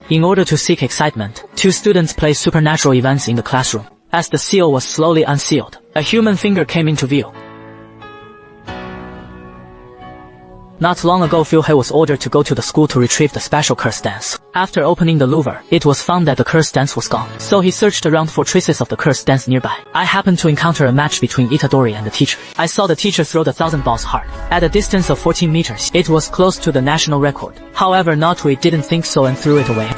In order to seek excitement, two students play supernatural events in the classroom. As the seal was slowly unsealed, a human finger came into view. Not long ago, Fuhei was ordered to go to the school to retrieve the special curse dance. After opening the louver, it was found that the curse dance was gone. So he searched around for traces of the curse dance nearby. I happened to encounter a match between Itadori and the teacher. I saw the teacher throw the 1000 balls hard. At a distance of 14 meters, it was close to the national record. However, Natui didn't think so and threw it away.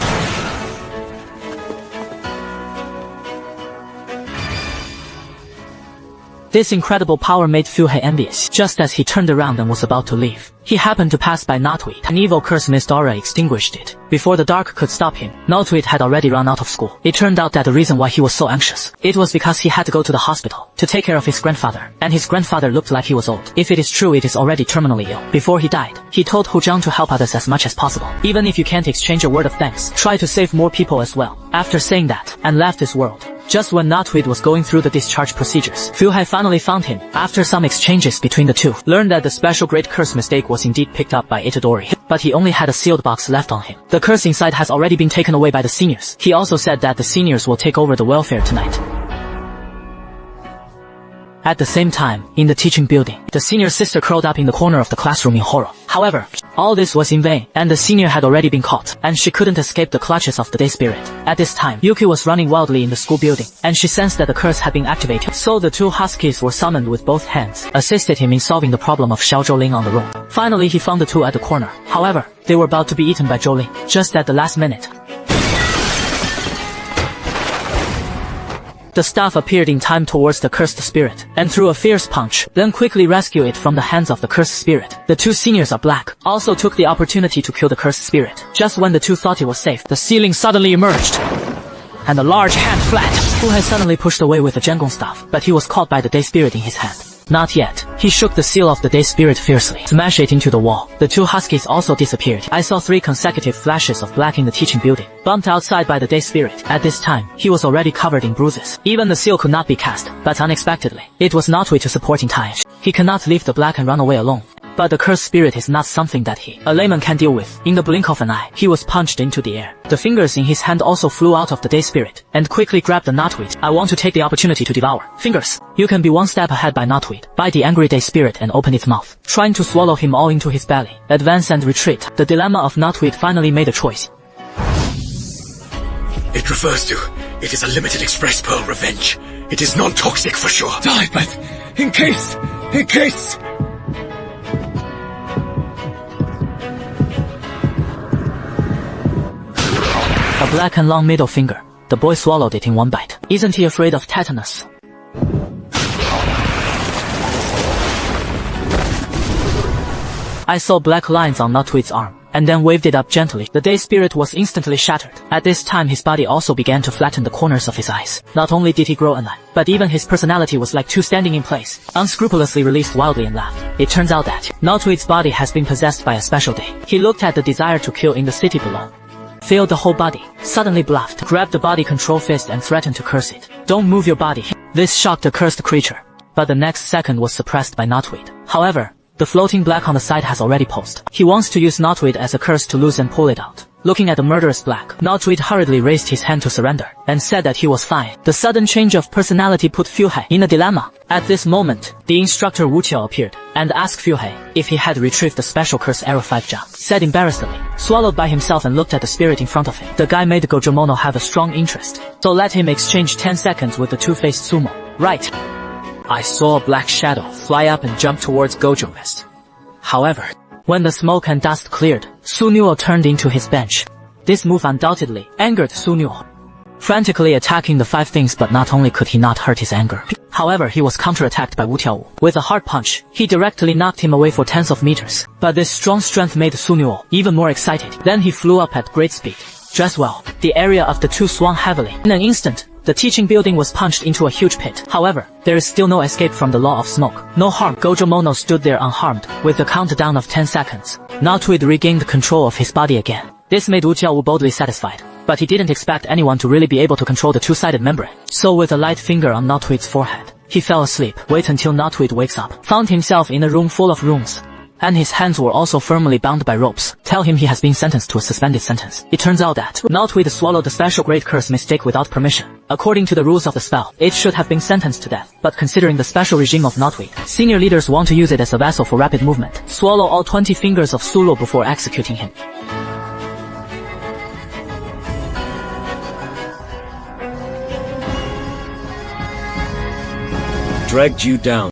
This incredible power made Fuhei envious. Just as he turned around and was about to leave, he happened to pass by Natui. An evil curse mist aura extinguished it. Before the dark could stop him, Natui had already run out of school. It turned out that the reason why he was so anxious, it was because he had to go to the hospital to take care of his grandfather, and his grandfather looked like he was old. If it is true, it is already terminally ill. Before he died, he told Huzhang to help others as much as possible. Even if you can't exchange a word of thanks, try to save more people as well. After saying that, and left this world. Just when Natui was going through the discharge procedures, Fuhei finally found him. After some exchanges between the two, learned that the special great curse mistake was indeed picked up by Itadori, but he only had a sealed box left on him. The curse inside has already been taken away by the seniors. He also said that the seniors will take over the welfare tonight. At the same time, in the teaching building, the senior sister curled up in the corner of the classroom in horror. However, all this was in vain, and the senior had already been caught, and she couldn't escape the clutches of the day spirit. At this time, Yuki was running wildly in the school building, and she sensed that the curse had been activated. So the two huskies were summoned with both hands, assisted him in solving the problem of Xiao Zhouling on the road. Finally, he found the two at the corner. However, they were about to be eaten by Zhouling, just at the last minute. The staff appeared in time towards the cursed spirit, and threw a fierce punch, then quickly rescued it from the hands of the cursed spirit. The two seniors are black, also took the opportunity to kill the cursed spirit. Just when the two thought it was safe, the ceiling suddenly emerged, and a large hand flat. Fuhei suddenly pushed away with the Zhengong staff, but he was caught by the day spirit in his hand. Not yet. He shook the seal of the day spirit fiercely, smashed it into the wall. The two huskies also disappeared. I saw 3 consecutive flashes of black in the teaching building, bumped outside by the day spirit. At this time, he was already covered in bruises. Even the seal could not be cast, but unexpectedly, it was Natui to support in time. He cannot leave the black and run away alone. But the cursed spirit is not something that a layman can deal with. In the blink of an eye, he was punched into the air. The fingers in his hand also flew out of the day spirit, and quickly grabbed the knotweed. I want to take the opportunity to devour. Fingers. You can be one step ahead by knotweed. Bite the angry day spirit and open its mouth, trying to swallow him all into his belly. Advance and retreat. The dilemma of knotweed finally made a choice. It refers to, it is a limited express pearl revenge. It is non-toxic for sure. Die, but in case. A black and long middle finger. The boy swallowed it in one bite. Isn't he afraid of tetanus? I saw black lines on Nutweed's arm, and then waved it up gently. The day spirit was instantly shattered. At this time his body also began to flatten the corners of his eyes. Not only did he grow an eye, but even his personality was like two standing in place, unscrupulously released wildly and laughed. It turns out that Nutweed's body has been possessed by a special day. He looked at the desire to kill in the city below, filled the whole body, suddenly bluffed, grabbed the body control fist and threatened to curse it. Don't move your body. This shocked the cursed creature, but the next second was suppressed by Nutweed. However, the floating black on the side has already posed. He wants to use Nutweed as a curse to lose and pull it out. Looking at the murderous black, Nutweed hurriedly raised his hand to surrender, and said that he was fine. The sudden change of personality put Fuhei in a dilemma. At this moment, the instructor Wu Qiao appeared, and asked Fuhei if he had retrieved the special curse arrow 5 jump. Said embarrassedly, swallowed by himself and looked at the spirit in front of him. The guy made Gojomono have a strong interest, so let him exchange 10 seconds with the two-faced sumo. Right. I saw a black shadow fly up and jump towards Gojo Mist. However, when the smoke and dust cleared, Sunuo turned into his bench. This move undoubtedly angered Sunuo, frantically attacking the 5 things, but not only could he not hurt his anger. However, he was counterattacked by Wu Tiaowu. With a hard punch, he directly knocked him away for tens of meters. But this strong strength made Sunuo even more excited. Then he flew up at great speed. Just well, the area of the two swung heavily. In an instant, the teaching building was punched into a huge pit. However, there is still no escape from the law of smoke. No harm. Gojomono stood there unharmed, with a countdown of 10 seconds. Nutweed regained control of his body again. This made Wu Jiaowu boldly satisfied, but he didn't expect anyone to really be able to control the two-sided membrane. So with a light finger on Nutweed's forehead, he fell asleep. Wait until Nutweed wakes up. Found himself in a room full of rooms. and his hands were also firmly bound by ropes. Tell him he has been sentenced to a suspended sentence. It turns out that Nightweed swallowed the special great curse mistake without permission. According to the rules of the spell, it should have been sentenced to death. But considering the special regime of Nightweed, senior leaders want to use it as a vessel for rapid movement. Swallow all 20 fingers of Sulo before executing him. Dragged you down.